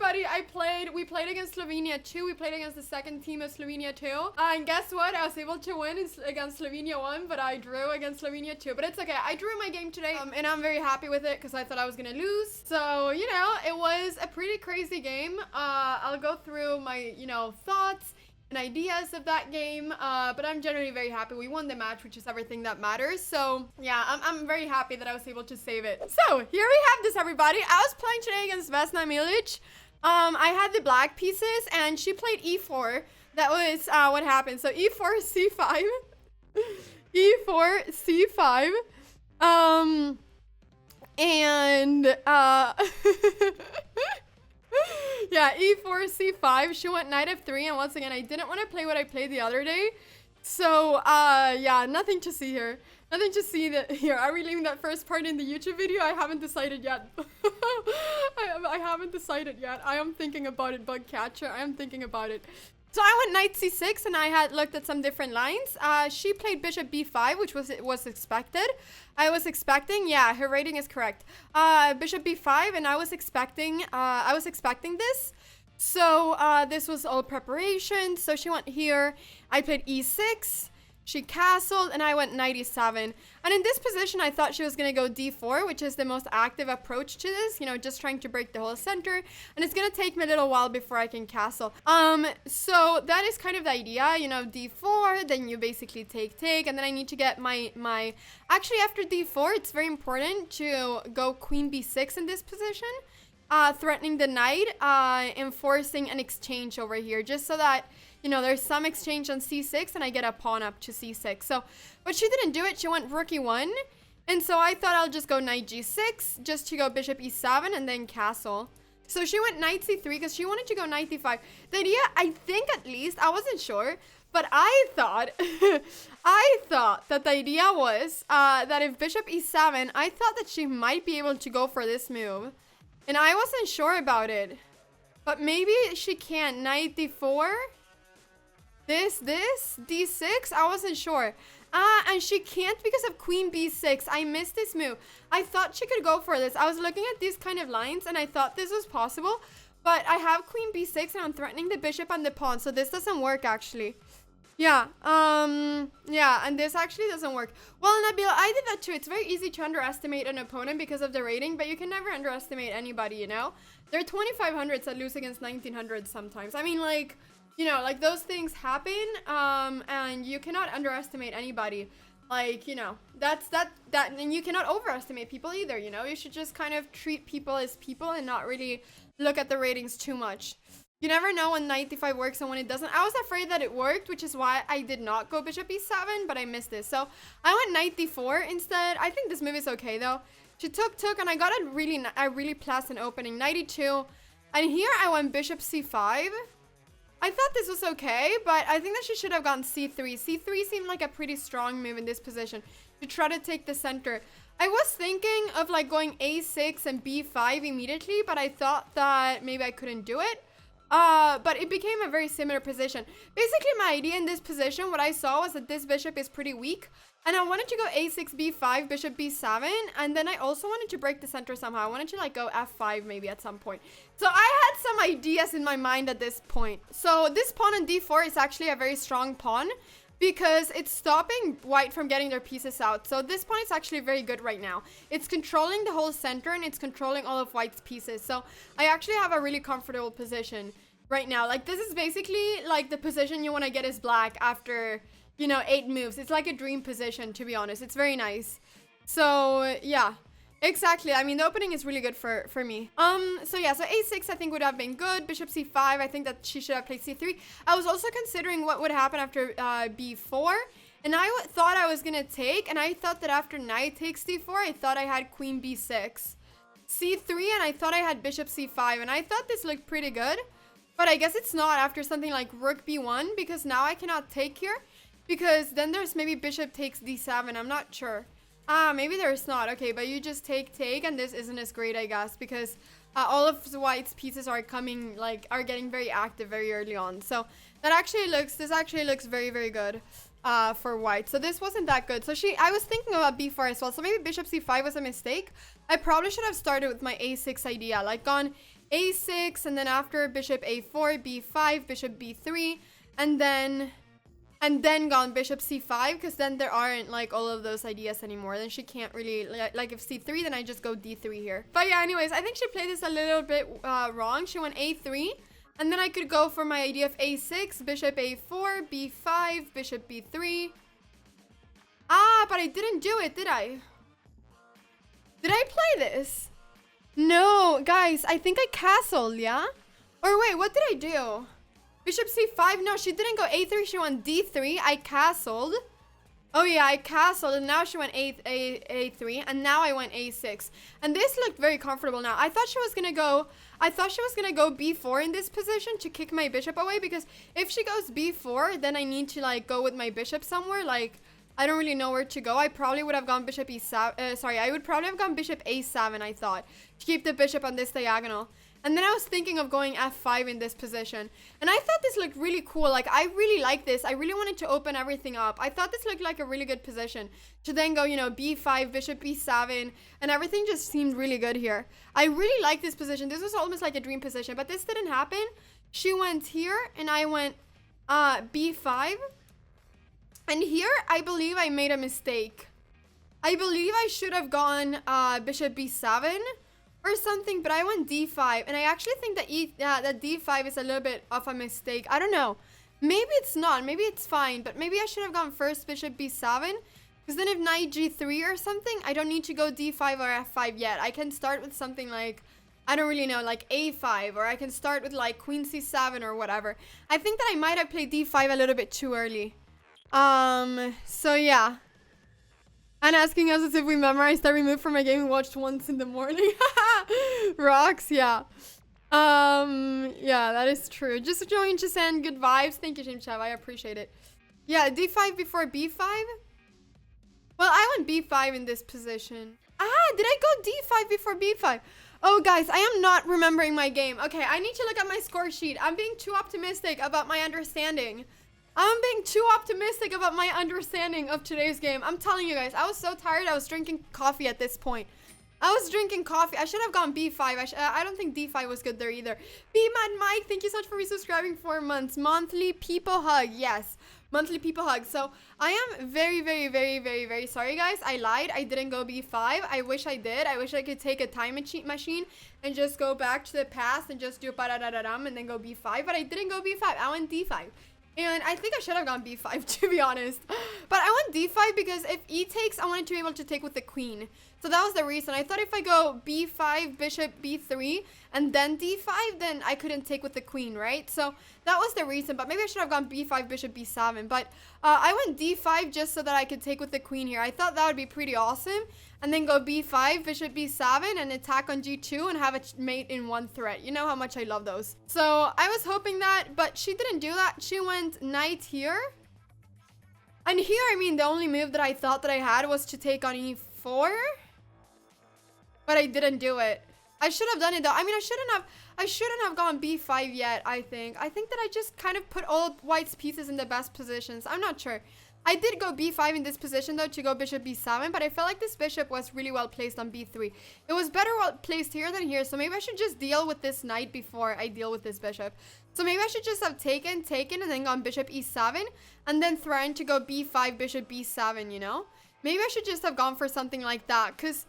everybody, we played against Slovenia too. We played against the second team of Slovenia too. And guess what? I was able to win against Slovenia 1, but I drew against Slovenia 2. But it's okay. I drew my game today, and I'm very happy with it because I thought I was gonna lose. So, you know, it was a pretty crazy game. I'll go through my, you know, thoughts and ideas of that game, but I'm generally very happy. We won the match, which is everything that matters. So yeah, I'm very happy that I was able to save it. So here we have this, everybody. I was playing today against Vesna Milic. I had the black pieces and she played e4. That was what happened. So e4 c5 e4 c5 and yeah, e4, c5. She went knight f3, and once again, I didn't want to play what I played the other day. So, yeah, nothing to see here. Nothing to see here. Are we leaving that first part in the YouTube video? I haven't decided yet. I haven't decided yet. I am thinking about it, Bug Catcher. I am thinking about it. So I went knight c6, and I had looked at some different lines. She played bishop b5, which was expected. I was expecting, yeah, her rating is correct. Bishop b5, and I was expecting this. So this was all preparation. So she went here. I played e6. She castled, and I went knight e7. And in this position, I thought she was going to go d4, which is the most active approach to this, you know, just trying to break the whole center. And it's going to take me a little while before I can castle. So that is kind of the idea, you know, d4, then you basically take, and then I need to get my actually, after d4, it's very important to go queen b6 in this position, threatening the knight, enforcing an exchange over here, just so that, you know, there's some exchange on c6 and I get a pawn up to c6. So, but she didn't do it. She went rook e1. And so I thought I'll just go knight g6 just to go bishop e7 and then castle. So she went knight c3 because she wanted to go knight d5. The idea, I think at least, I wasn't sure, but I thought, I thought that the idea was that if bishop e7, I thought that she might be able to go for this move. And I wasn't sure about it. But maybe she can't. Knight d4. This, d6, I wasn't sure. And she can't because of queen b6. I missed this move. I thought she could go for this. I was looking at these kind of lines and I thought this was possible. But I have queen b6 and I'm threatening the bishop and the pawn. So this doesn't work actually. Yeah, yeah, and this actually doesn't work. Well, Nabil, I did that too. It's very easy to underestimate an opponent because of the rating, but you can never underestimate anybody, you know? There are 2500s that lose against 1900s sometimes. I mean, like, you know, like those things happen, and you cannot underestimate anybody. Like, you know, and you cannot overestimate people either, you know? You should just kind of treat people as people and not really look at the ratings too much. You never know when knight d5 works and when it doesn't. I was afraid that it worked, which is why I did not go bishop e7, but I missed this. So I went knight d4 instead. I think this move is okay though. She took, and I got a really pleasant opening. Knight e2, and here I went bishop c5. I thought this was okay, but I think that she should have gone c3. c3 seemed like a pretty strong move in this position to try to take the center. I was thinking of like going a6 and b5 immediately, but I thought that maybe I couldn't do it. But it became a very similar position. Basically, my idea in this position, what I saw was that this bishop is pretty weak. And I wanted to go a6, b5, bishop b7. And then I also wanted to break the center somehow. I wanted to like go f5 maybe at some point. So I had some ideas in my mind at this point. So this pawn on d4 is actually a very strong pawn, because it's stopping white from getting their pieces out. So this pawn is actually very good right now. It's controlling the whole center and it's controlling all of white's pieces. So I actually have a really comfortable position right now. Like this is basically like the position you want to get as black after, you know, 8 moves. It's like a dream position, to be honest. It's very nice. So yeah, exactly. I mean, the opening is really good for me. So yeah, so a6 I think would have been good. Bishop c5, I think that she should have played c3. I was also considering what would happen after b4. And I thought I was going to take, and I thought that after knight takes d4, I thought I had queen b6. c3, and I thought I had bishop c5. And I thought this looked pretty good. But I guess it's not after something like rook b1, because now I cannot take here. Because then there's maybe bishop takes d7. I'm not sure. Maybe there's not. Okay, but you just take, and this isn't as great, I guess, because all of white's pieces are coming, like, are getting very active very early on. So that actually looks, this actually looks very, very good for white. So this wasn't that good. So I was thinking about b4 as well. So maybe bishop c5 was a mistake. I probably should have started with my a6 idea, like gone a6, and then after bishop a4, b5, bishop b3, and then gone bishop c5, because then there aren't like all of those ideas anymore. Then she can't really like if c3, then I just go d3 here. But yeah, anyways, I think she played this a little bit wrong. She went a3, and then I could go for my idea of a6, bishop a4, b5, bishop b3. Ah, but I didn't do it, did I? Did I play this? No, guys, I think I castled, yeah? Or wait, what did I do? Bishop c5? No, she didn't go a3, she went d3. I castled. Oh yeah, I castled, and now she went a3, and now I went a6. And this looked very comfortable now. I thought she was gonna go b4 in this position to kick my bishop away, because if she goes b4, then I need to like go with my bishop somewhere. Like, I don't really know where to go. I probably would have gone bishop e7. I would probably have gone bishop a7, I thought, to keep the bishop on this diagonal. And then I was thinking of going f5 in this position. And I thought this looked really cool. Like, I really like this. I really wanted to open everything up. I thought this looked like a really good position to then go, you know, b5, bishop b7, and everything just seemed really good here. I really like this position. This was almost like a dream position, but this didn't happen. She went here, and I went b5. And here, I believe I made a mistake. I believe I should have gone bishop b7 or something, but I went d5. And I actually think that d5 is a little bit of a mistake. I don't know. Maybe it's not. Maybe it's fine. But maybe I should have gone first bishop b7. Because then if knight g3 or something, I don't need to go d5 or f5 yet. I can start with something like, I don't really know, like a5. Or I can start with like queen c7 or whatever. I think that I might have played d5 a little bit too early. So yeah. And asking us as if we memorized every move from my game and watched once in the morning. Rocks, yeah. Yeah, that is true. Just join to send good vibes. Thank you, James Chav. I appreciate it. Yeah, d5 before b5. Well, I went b5 in this position. Ah, did I go d5 before b5? Oh, guys, I am not remembering my game. Okay, I need to look at my score sheet. I'm being too optimistic about my understanding. I'm being too optimistic about my understanding of today's game. I'm telling you guys, I was so tired. I was drinking coffee at this point. I was drinking coffee. I should have gone b5. I don't think d5 was good there either. B-Mad Mike, thank you so much for resubscribing 4 months. Monthly people hug. Yes, monthly people hug. So I am very, very, very, very, very sorry, guys. I lied. I didn't go b5. I wish I did. I wish I could take a time machine and just go back to the past and just do ba-da-da-da-dum and then go b5. But I didn't go b5. I went d5. And I think I should have gone b5, to be honest. But I went d5 because if e takes, I wanted to be able to take with the queen. So that was the reason. I thought if I go b5, bishop b3, and then d5, then I couldn't take with the queen, right? So that was the reason. But maybe I should have gone b5, bishop b7. But I went d5 just so that I could take with the queen here. I thought that would be pretty awesome. And then go b5, bishop b7, and attack on g2 and have a mate in one threat. You know how much I love those. So I was hoping that, but she didn't do that. She went knight here. And here, I mean, the only move that I thought that I had was to take on e4. But I didn't do it. I should have done it though. I mean, I shouldn't have gone b5 yet, I think. I think that I just kind of put all white's pieces in the best positions. I'm not sure. I did go b5 in this position though to go bishop b7, but I felt like this bishop was really well placed on b3. It was better well placed here than here, so maybe I should just deal with this knight before I deal with this bishop. So maybe I should just have taken, and then gone bishop e7, and then threatened to go b5, bishop b7, you know? Maybe I should just have gone for something like that, because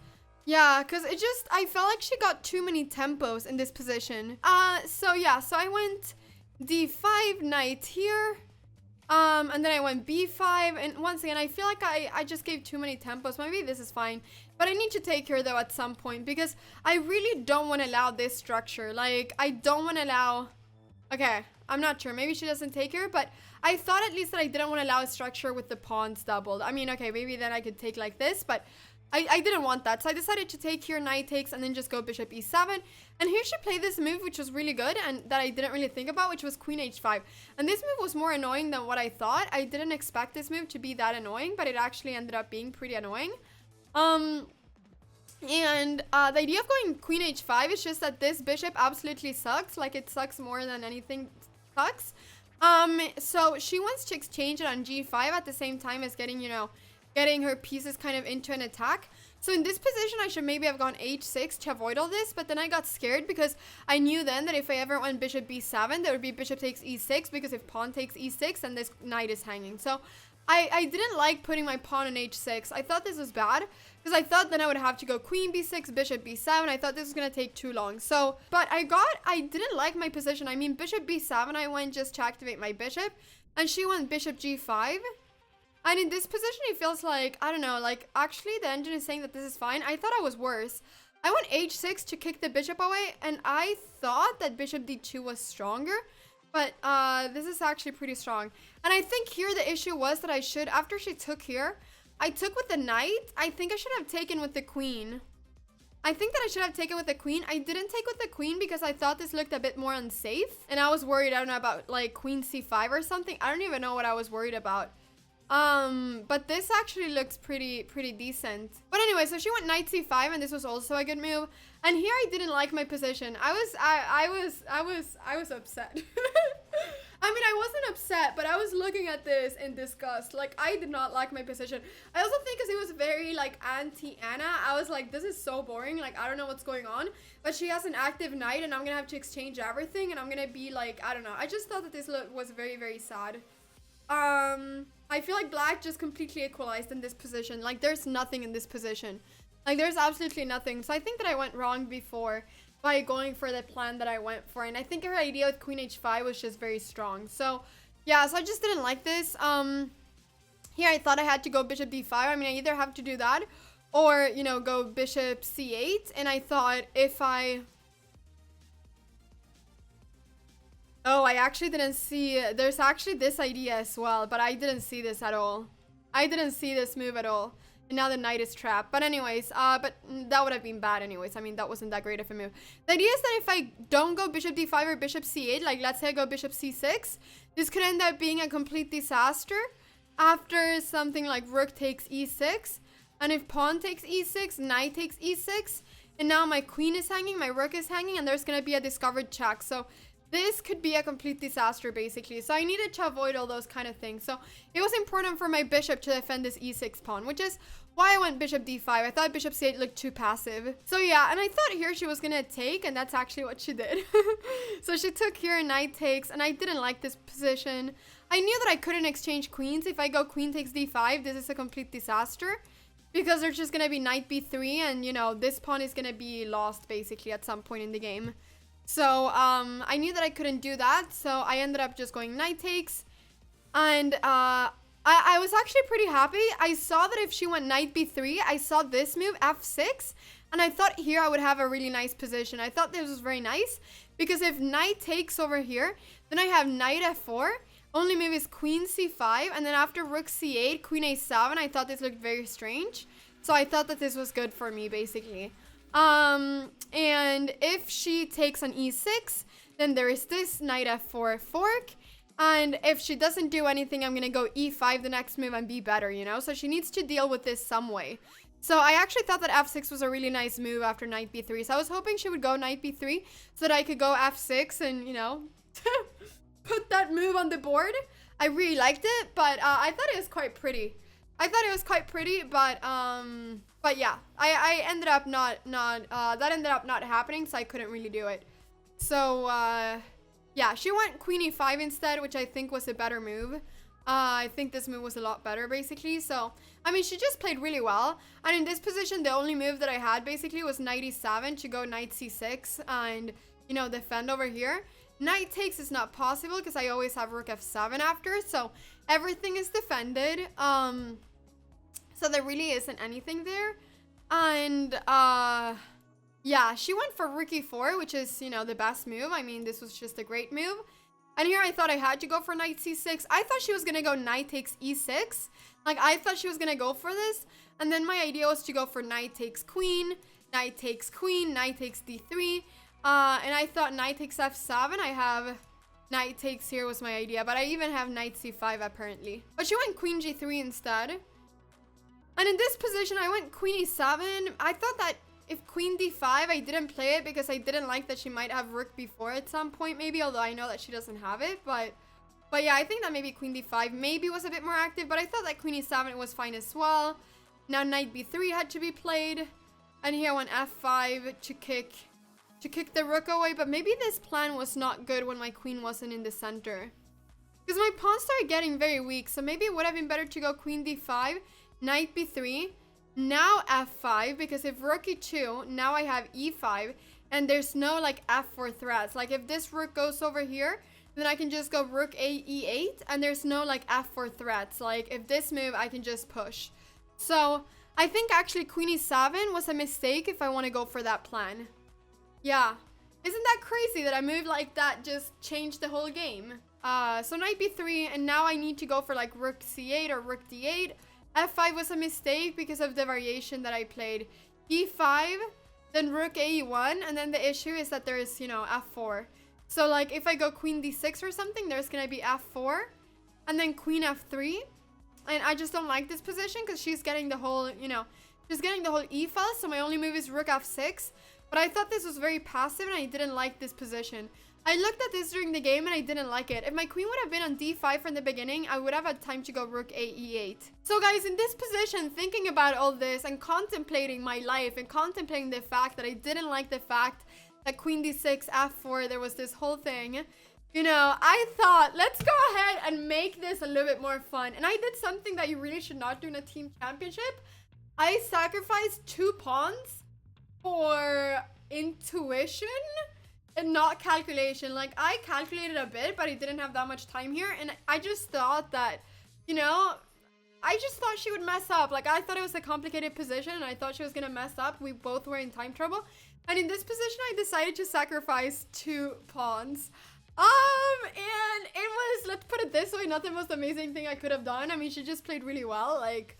it just, I felt like she got too many tempos in this position. So I went d5, knight here. And then I went b5, and once again, I feel like I just gave too many tempos. Maybe this is fine, but I need to take her though at some point, because I really don't want to allow this structure. Like, I don't want to allow, okay, I'm not sure, maybe she doesn't take her, but I thought at least that I didn't want to allow a structure with the pawns doubled. I mean, okay, maybe then I could take like this, but I didn't want that, so I decided to take here, knight takes, and then just go bishop e7. And here she played this move, which was really good, and that I didn't really think about, which was queen h5. And this move was more annoying than what I thought. I didn't expect this move to be that annoying, but it actually ended up being pretty annoying. The idea of going queen h5 is just that this bishop absolutely sucks. Like, it sucks more than anything sucks. So she wants to exchange it on g5 at the same time as getting, you know, getting her pieces kind of into an attack. So in this position, I should maybe have gone h6 to avoid all this, but then I got scared because I knew then that if I ever went bishop b7, there would be bishop takes e6, because if pawn takes e6, then this knight is hanging. So I didn't like putting my pawn on h6. I thought this was bad, because I thought then I would have to go queen b6, bishop b7. I thought this was going to take too long. So, but I didn't like my position. I mean, bishop b7, I went just to activate my bishop, and she went bishop g5. And in this position, it feels like, I don't know, like, actually, the engine is saying that this is fine. I thought I was worse. I went h6 to kick the bishop away, and I thought that bishop d2 was stronger. But this is actually pretty strong. And I think here the issue was that I should, after she took here, I took with the knight. I think I should have taken with the queen. I think that I should have taken with the queen. I didn't take with the queen because I thought this looked a bit more unsafe. And I was worried, I don't know, about, like, queen c5 or something. I don't even know what I was worried about. But this actually looks pretty decent. But anyway, so she went knight c5, and this was also a good move. And here I didn't like my position. I was upset. I mean, I wasn't upset, but I was looking at this in disgust. Like, I did not like my position. I also think because it was very, like, anti-Anna, I was like, this is so boring. Like, I don't know what's going on. But she has an active knight, and I'm gonna have to exchange everything, and I'm gonna be like, I don't know. I just thought that this was very sad. I feel like black just completely equalized in this position. Like, there's nothing in this position. Like, there's absolutely nothing. So I think that I went wrong before by going for the plan that I went for. And I think her idea with queen h5 was just very strong. So, yeah, so I just didn't like this. Here I thought I had to go bishop d5. I mean, I either have to do that or, you know, go bishop c8. And I thought if I... Oh, I actually didn't see, there's actually this idea as well, but I didn't see this at all. I didn't see this move at all. And now the knight is trapped. But anyways, but that would have been bad anyways. I mean, that wasn't that great of a move. The idea is that if I don't go bishop d5 or bishop c8, like let's say I go bishop c6, this could end up being a complete disaster after something like rook takes e6. And if pawn takes e6, knight takes e6, and now my queen is hanging, my rook is hanging, and there's going to be a discovered check. So this could be a complete disaster, basically. So I needed to avoid all those kind of things. So it was important for my bishop to defend this e6 pawn, which is why I went bishop d5. I thought bishop c8 looked too passive. So yeah, and I thought here she was going to take, and that's actually what she did. So she took here, knight takes, and I didn't like this position. I knew that I couldn't exchange queens. If I go queen takes d5, this is a complete disaster. Because there's just going to be knight b3, and, you know, this pawn is going to be lost, basically, at some point in the game. So, I knew that I couldn't do that, so I ended up just going knight takes, and, I was actually pretty happy. I saw that if she went knight b3, I saw this move, f6, and I thought here I would have a really nice position. I thought this was very nice, because if knight takes over here, then I have knight f4, only move is queen c5, and then after rook c8, queen a7, I thought this looked very strange, so I thought that this was good for me, basically. And if she takes on e6, then there is this knight f4 fork. And if she doesn't do anything, I'm going to go e5 the next move and be better, you know? So she needs to deal with this some way. So I actually thought that f6 was a really nice move after knight b3. So I was hoping she would go knight b3 so that I could go f6 and, you know, put that move on the board. I really liked it, but I thought it was quite pretty. I thought it was quite pretty, but yeah, I ended up that ended up not happening, so I couldn't really do it. So, yeah, she went queen e5 instead, which I think was a better move. I think this move was a lot better, basically. So, I mean, she just played really well. And in this position, the only move that I had, basically, was knight e7 to go knight c6 and, you know, defend over here. Knight takes is not possible because I always have rook f7 after, so everything is defended. So there really isn't anything there. And, yeah, she went for rook e4, which is, you know, the best move. I mean, this was just a great move. And here I thought I had to go for knight c6. I thought she was going to go knight takes e6. Like, I thought she was going to go for this. And then my idea was to go for knight takes queen, knight takes queen, knight takes d3. And I thought knight takes f7. I have knight takes here was my idea. But I even have knight c5 apparently. But she went queen g3 instead. And in this position, I went queen e7. I thought that if queen d5, I didn't play it because I didn't like that she might have rook b4 at some point maybe. Although I know that she doesn't have it. But yeah, I think that maybe queen d5 maybe was a bit more active. But I thought that queen e7 was fine as well. Now knight b3 had to be played. And here I went f5 to kick the rook away. But maybe this plan was not good when my queen wasn't in the center. Because my pawns started getting very weak. So maybe it would have been better to go queen d5, knight b3, now f5. Because if rook e2, now I have e5. And there's no like f4 threats. Like if this rook goes over here, then I can just go rook a e8. And there's no like f4 threats. Like if this move, I can just push. So I think actually queen e7 was a mistake if I want to go for that plan. Yeah. Isn't that crazy that a move like that just changed the whole game? So knight b3, and now I need to go for like rook c8 or rook d8. f5 was a mistake because of the variation that I played. e5, then rook a1, and then the issue is that there is, you know, f4. So like if I go queen d6 or something, there's gonna be f4, and then queen f3. And I just don't like this position because she's getting the whole, you know, she's getting the whole e-file. So my only move is rook f6. But I thought this was very passive and I didn't like this position. I looked at this during the game and I didn't like it. If my queen would have been on d5 from the beginning, I would have had time to go rook a e8. So guys, in this position, thinking about all this and contemplating my life and contemplating the fact that I didn't like the fact that queen d6, f4, there was this whole thing. You know, I thought, let's go ahead and make this a little bit more fun. And I did something that you really should not do in a team championship. I sacrificed 2 pawns for intuition and not calculation. Like, I calculated a bit, but I didn't have that much time here. And I just thought that, you know, I just thought she would mess up. Like, I thought it was a complicated position and I thought she was going to mess up. We both were in time trouble. And in this position, I decided to sacrifice 2 pawns. And it was, let's put it this way, not the most amazing thing I could have done. I mean, she just played really well. Like,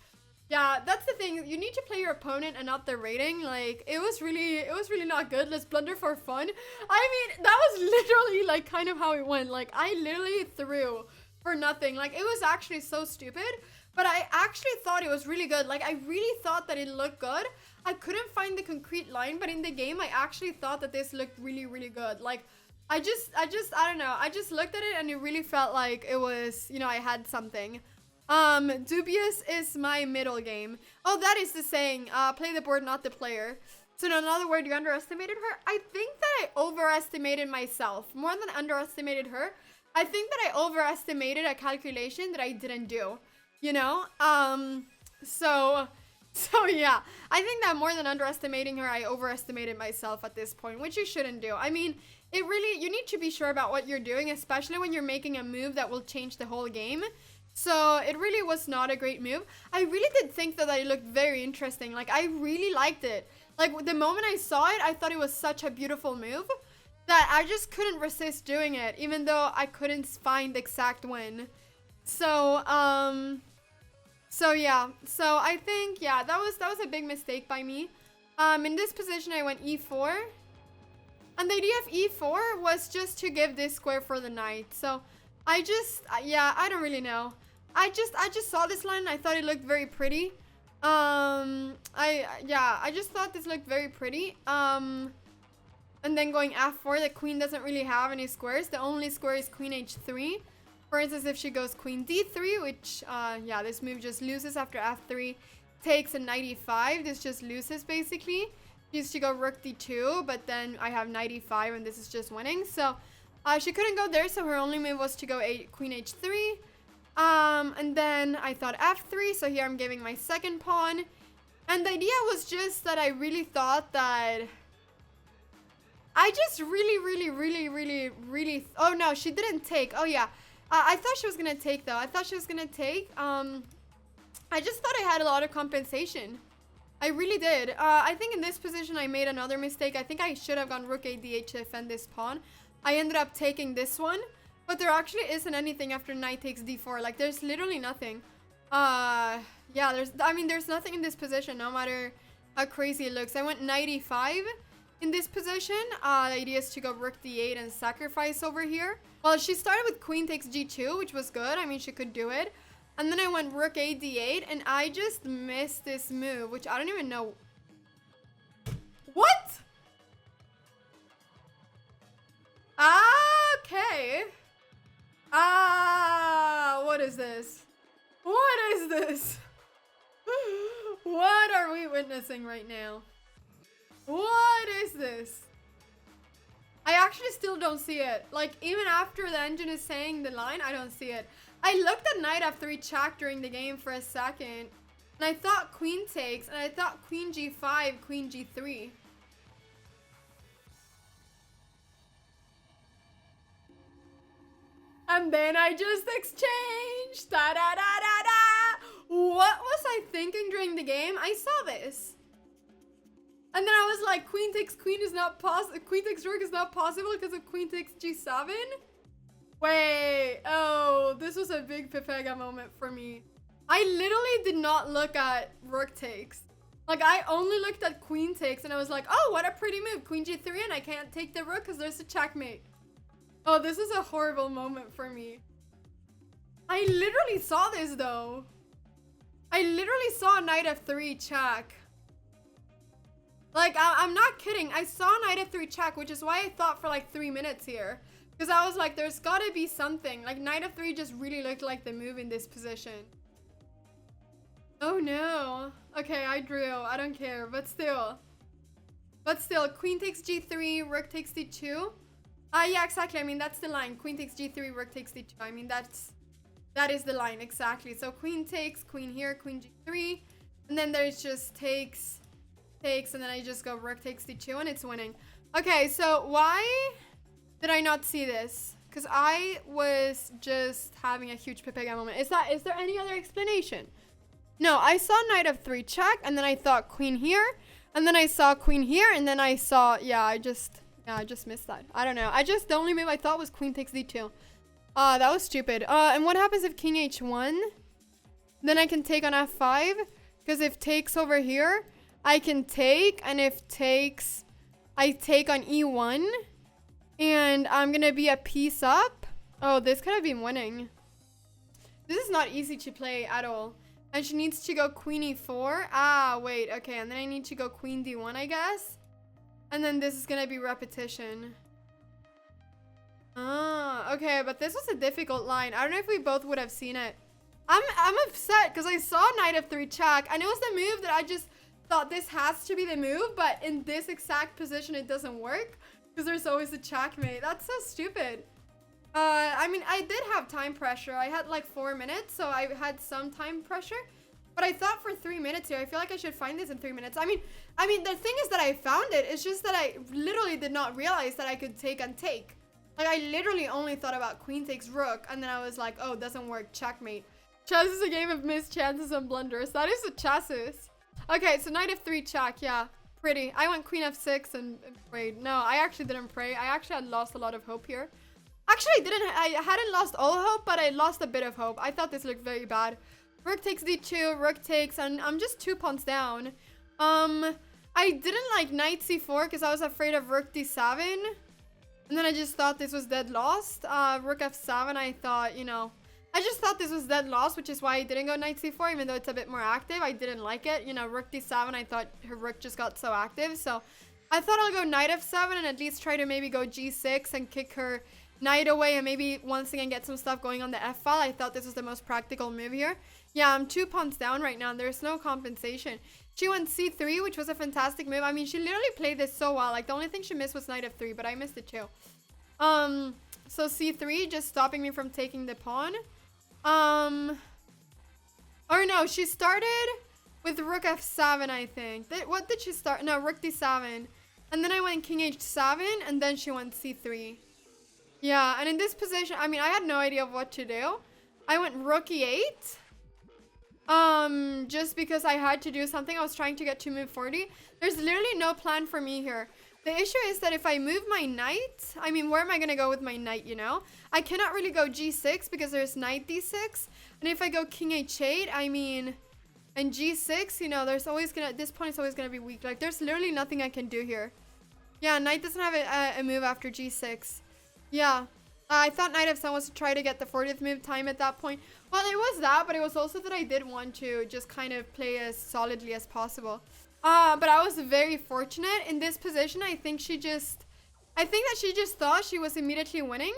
yeah, that's the thing. You need to play your opponent and not their rating. Like, it was really not good. Let's blunder for fun. I mean, that was literally, like, kind of how it went. Like, I literally threw for nothing. Like, it was actually so stupid. But I actually thought it was really good. Like, I really thought that it looked good. I couldn't find the concrete line, but in the game, I actually thought that this looked really, really good. Like, I don't know. I just looked at it and it really felt like it was, you know, I had something. Dubious is my middle game. Oh, that is the saying, play the board, not the player. So in another word, you underestimated her? I think that I overestimated myself more than underestimated her. I think that I overestimated a calculation that I didn't do, you know? So yeah, I think that more than underestimating her, I overestimated myself at this point, which you shouldn't do. I mean, it really, you need to be sure about what you're doing, especially when you're making a move that will change the whole game. So it really was not a great move. I really did think that it looked very interesting. Like, I really liked it. Like, the moment I saw it, I thought it was such a beautiful move that I just couldn't resist doing it, even though I couldn't find the exact win. So yeah. So I think, yeah, that was a big mistake by me. In this position, I went e4. And the idea of e4 was just to give this square for the knight. So I just, yeah, I don't really know. I just saw this line and I thought it looked very pretty. I just thought this looked very pretty. And then going f4, the queen doesn't really have any squares. The only square is queen h3. For instance, if she goes queen d3, which, yeah, this move just loses after f3 takes a knight e5. This just loses, basically. She used to go rook d2, but then I have knight e5, and this is just winning. So, she couldn't go there, so her only move was to go queen h3. And then I thought f3, so here I'm giving my second pawn. And the idea was just that I really thought that... I just really... Oh, no, she didn't take. Oh, yeah. I thought she was going to take, though. I thought she was going to take. I just thought I had a lot of compensation. I really did. I think in this position, I made another mistake. I think I should have gone rook a d8 to defend this pawn. I ended up taking this one. But there actually isn't anything after knight takes d4. Like, there's literally nothing. Yeah, there's nothing in this position, no matter how crazy it looks. I went knight e5 in this position. The idea is to go rook d8 and sacrifice over here. Well, she started with queen takes g2, which was good. I mean, she could do it. And then I went rook a d8, and I just missed this move, which I don't even know. What? Okay. What is this? What is this? What witnessing right now? What is this? I actually still don't see it. Like, even after the engine is saying the line, I don't see it. I looked at knight f3 check during the game for a second, and I thought queen takes, and I thought queen g5, queen g3. And then I just exchanged. Da da da da da. What was I thinking during the game? I saw this. And then I was like, queen takes queen is not possible. Queen takes rook is not possible because of queen takes g7. Wait. Oh, this was a big Pepega moment for me. I literally did not look at rook takes. Like, I only looked at queen takes and I was like, oh, what a pretty move. Queen g3 and I can't take the rook because there's a checkmate. Oh, this is a horrible moment for me. I literally saw this though. I literally saw knight f3 check. Like, I'm not kidding. I saw knight f3 check, which is why I thought for like 3 minutes here. Because I was like, there's gotta be something. Like, knight f3 just really looked like the move in this position. Oh no. Okay, I drew. I don't care. But still. Queen takes g3, rook takes d2. Yeah, exactly. I mean, that's the line. Queen takes g3, rook takes d2. I mean, that is the line, exactly. So queen takes, queen here, queen g3. And then there's just takes, and then I just go rook takes d2 and it's winning. Okay, so why did I not see this? Because I was just having a huge Pepega moment. Is there any other explanation? No, I saw knight f3 check, and then I thought queen here, and then I saw queen here, and then I saw, I just missed that. I don't know. The only move I thought was queen takes d2. That was stupid. And what happens if king h1? Then I can take on f5, because if takes over here, I can take, and if takes, I take on e1, and I'm gonna be a piece up. Oh, this could have been winning. This is not easy to play at all. And she needs to go queen e4. Ah, wait, okay, and then I need to go queen d1, I guess. And then this is gonna be repetition. Ah, okay, but this was a difficult line. I don't know if we both would have seen it. I'm upset because I saw knight f3 check, and it was the move that I just thought this has to be the move, but in this exact position it doesn't work because there's always a checkmate. That's so stupid. I mean, I did have time pressure. I had like 4 minutes, so I had some time pressure. But I thought for 3 minutes here, I feel like I should find this in 3 minutes. I mean, the thing is that I found it. It's just that I literally did not realize that I could take and take. Like, I literally only thought about queen takes rook, and then I was like, oh, doesn't work, checkmate. Chess is a game of missed chances and blunders. That is what chess is. Okay, so knight f3 check, yeah, pretty. I went queen f6 and prayed. No, I actually didn't pray. I actually had lost a lot of hope here. Actually, I hadn't lost all hope, but I lost a bit of hope. I thought this looked very bad. Rook takes d2, rook takes, and I'm just 2 pawns down. I didn't like knight c4 because I was afraid of rook d7. And then I just thought this was dead lost. Rook f7, I thought, I just thought this was dead lost, which is why I didn't go knight c4, even though it's a bit more active. I didn't like it. Rook d7, I thought her rook just got so active. So I thought I'll go knight f7 and at least try to maybe go g6 and kick her knight away and maybe once again get some stuff going on the f file. I thought this was the most practical move here. Yeah, I'm 2 pawns down right now and there's no compensation. She went c3, which was a fantastic move. I mean, she literally played this so well. Like, the only thing she missed was knight f3, but I missed it too. So c3, just stopping me from taking the pawn. Or no, she started with rook f7, I think. What did she start? No, rook d7. And then I went king h7, and then she went c3. Yeah, and in this position, I mean, I had no idea of what to do. I went rook e8. Just because I had to do something. I was trying to get to move 40. There's literally no plan for me here. The issue is that if I move my knight, I mean, where am I going to go with my knight, I cannot really go g6 because there's knight d6. And if I go king h8, I mean, and g6, there's always going to, this pawn is always going to be weak. Like, there's literally nothing I can do here. Yeah, knight doesn't have a move after g6. Yeah. I thought knight f7 was to try to get the 40th move time at that point. Well, it was that, but it was also that I did want to just kind of play as solidly as possible. But I was very fortunate in this position. I think that she just thought she was immediately winning.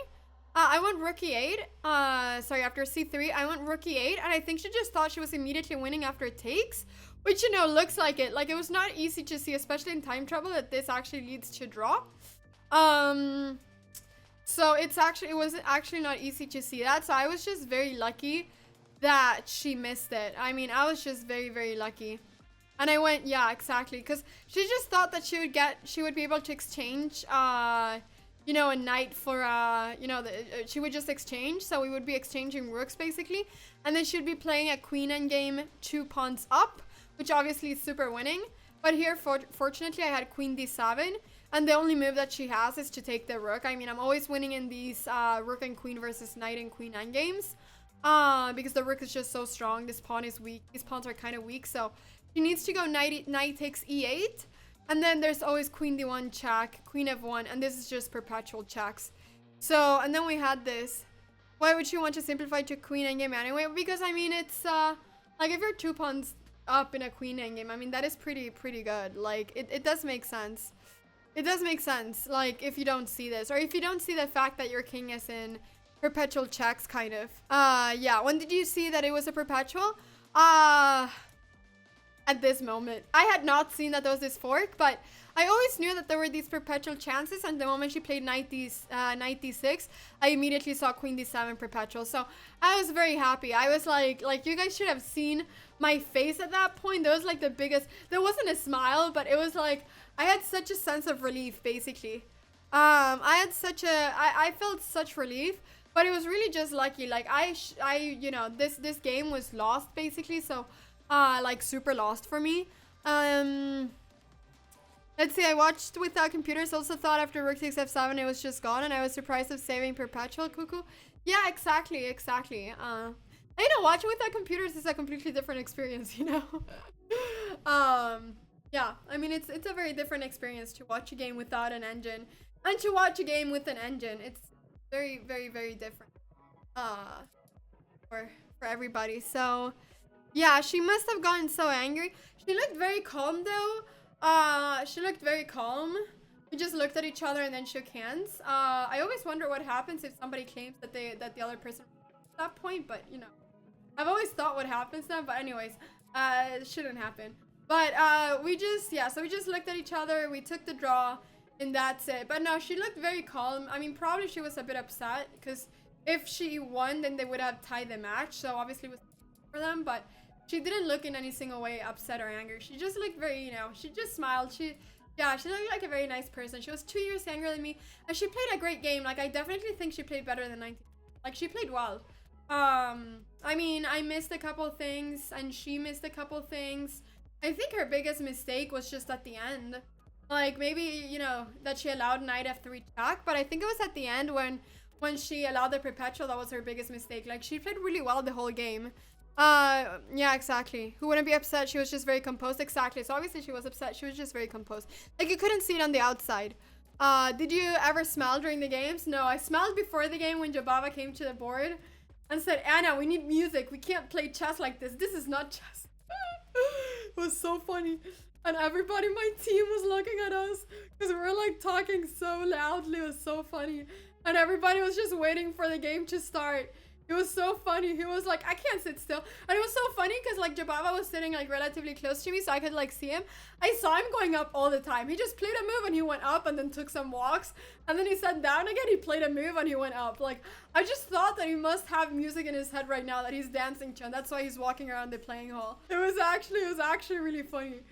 I went rook e8. Sorry, after c3, I went rook e8, and I think she just thought she was immediately winning after it takes, which, you know, looks like it. Like, it was not easy to see, especially in time trouble, that this actually leads to draw. So it was actually not easy to see that. So I was just very lucky that she missed it. I mean, I was just very, very lucky. And I went, yeah, exactly. Because she just thought that she would be able to exchange, you know, a knight for, you know, she would just exchange. So we would be exchanging rooks, basically. And then she'd be playing a queen endgame 2 pawns up, which obviously is super winning. But here, fortunately, I had queen d7. And the only move that she has is to take the rook. I mean, I'm always winning in these rook and queen versus knight and queen endgames. Because the rook is just so strong. This pawn is weak. These pawns are kind of weak. So she needs to go knight takes e8. And then there's always queen d1 check, queen f1. And this is just perpetual checks. So, and then we had this. Why would she want to simplify to queen endgame anyway? Because, I mean, it's, like, if you're 2 pawns up in a queen endgame, I mean, that is pretty good. Like, it does make sense. It does make sense, like, if you don't see this. Or if you don't see the fact that your king is in perpetual checks, kind of. Yeah, when did you see that it was a perpetual? At this moment. I had not seen that there was this fork, but I always knew that there were these perpetual chances, and the moment she played knight d6, I immediately saw queen d7 perpetual. So I was very happy. I was like you guys should have seen my face at that point. There was like the biggest, there wasn't a smile, but it was like, I had such a sense of relief, basically. I felt such relief, but it was really just lucky. Like, you know, this game was lost, basically, so, like, super lost for me. Let's see, I watched Without Computers, also thought after rook takes f7 it was just gone, and I was surprised of saving perpetual, cuckoo. Yeah, exactly. You know, watching Without Computers is a completely different experience, you know? Yeah, I mean, it's a very different experience to watch a game without an engine and to watch a game with an engine. It's very different for everybody. So yeah, she must have gotten so angry. She looked very calm though. She looked very calm. We just looked at each other and then shook hands. I always wonder what happens if somebody claims that the other person at that point, but you know, I've always thought what happens then, but anyways, it shouldn't happen. But we just looked at each other, we took the draw, and that's it. But no, she looked very calm. I mean, probably she was a bit upset, because if she won, then they would have tied the match, so obviously it was for them, but she didn't look in any single way upset or angry. She just looked very, you know, she just smiled. She looked like a very nice person. She was 2 years younger than me, and she played a great game. Like, I definitely think she played better than 19. Like, she played well. I mean, I missed a couple things, and she missed a couple things. I think her biggest mistake was just at the end. Like, maybe, you know, that she allowed knight f3 check, but I think it was at the end when she allowed the perpetual, that was her biggest mistake. Like, she played really well the whole game. Yeah, exactly. Who wouldn't be upset? She was just very composed. Exactly. So obviously she was upset. She was just very composed. Like, you couldn't see it on the outside. Did you ever smile during the games? No, I smiled before the game when Jabava came to the board and said, Anna, we need music. We can't play chess like this. This is not chess. It was so funny. And everybody in my team was looking at us because we were like talking so loudly. It was so funny. And everybody was just waiting for the game to start. It was so funny. He was like, I can't sit still. And it was so funny because like Jabava was sitting like relatively close to me, so I could like see him. I saw him going up all the time. He just played a move and he went up and then took some walks. And then he sat down again. He played a move and he went up. Like, I just thought that he must have music in his head right now that he's dancing to. And that's why he's walking around the playing hall. It was actually really funny.